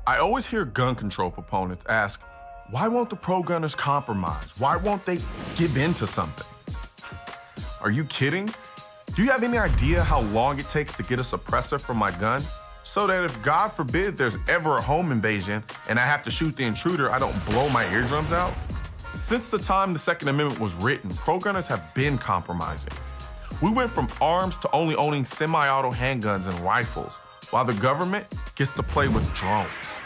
I always hear gun control proponents ask, why won't the pro-gunners compromise? Why won't they give in to something? Are you kidding? Do you have any idea how long it takes to get a suppressor for my gun? So that if, God forbid, there's ever a home invasion and I have to shoot the intruder, I don't blow my eardrums out? Since the time the Second Amendment was written, pro-gunners have been compromising. We went from arms to only owning semi-auto handguns and rifles, while the government gets to play with drones.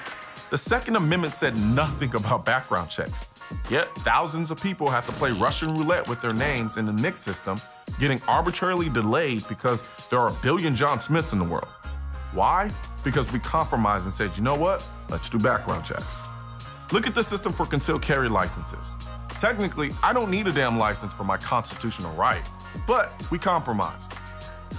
The Second Amendment said nothing about background checks, yet thousands of people have to play Russian roulette with their names in the NICS system, getting arbitrarily delayed because there are a billion John Smiths in the world. Why? Because we compromised and said, you know what? Let's do background checks. Look at the system for concealed carry licenses. Technically, I don't need a damn license for my constitutional right, but we compromised.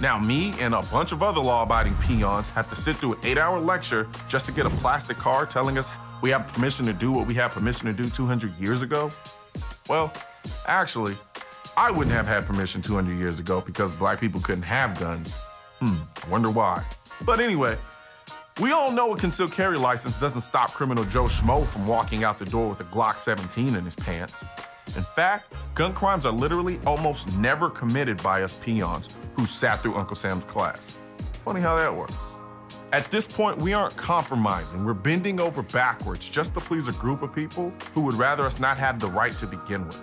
Now me and a bunch of other law-abiding peons have to sit through an 8-hour lecture just to get a plastic card telling us we have permission to do what we had permission to do 200 years ago? Well, actually, I wouldn't have had permission 200 years ago because black people couldn't have guns. I wonder why. But anyway, we all know a concealed carry license doesn't stop criminal Joe Schmo from walking out the door with a Glock 17 in his pants. In fact, gun crimes are literally almost never committed by us peons who sat through Uncle Sam's class. Funny how that works. At this point, we aren't compromising. We're bending over backwards just to please a group of people who would rather us not have the right to begin with.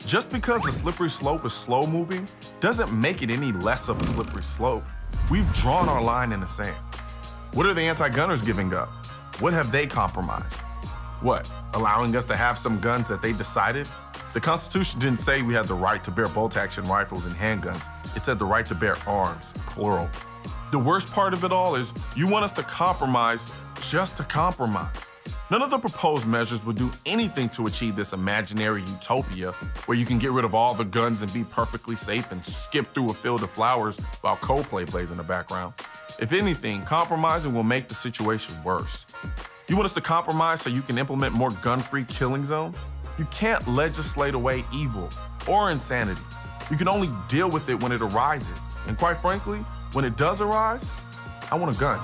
Just because the slippery slope is slow moving doesn't make it any less of a slippery slope. We've drawn our line in the sand. What are the anti-gunners giving up? What have they compromised? What, allowing us to have some guns that they decided? The Constitution didn't say we had the right to bear bolt-action rifles and handguns. It said the right to bear arms, plural. The worst part of it all is you want us to compromise just to compromise. None of the proposed measures would do anything to achieve this imaginary utopia where you can get rid of all the guns and be perfectly safe and skip through a field of flowers while Coldplay plays in the background. If anything, compromising will make the situation worse. You want us to compromise so you can implement more gun-free killing zones? You can't legislate away evil or insanity. You can only deal with it when it arises. And quite frankly, when it does arise, I want a gun.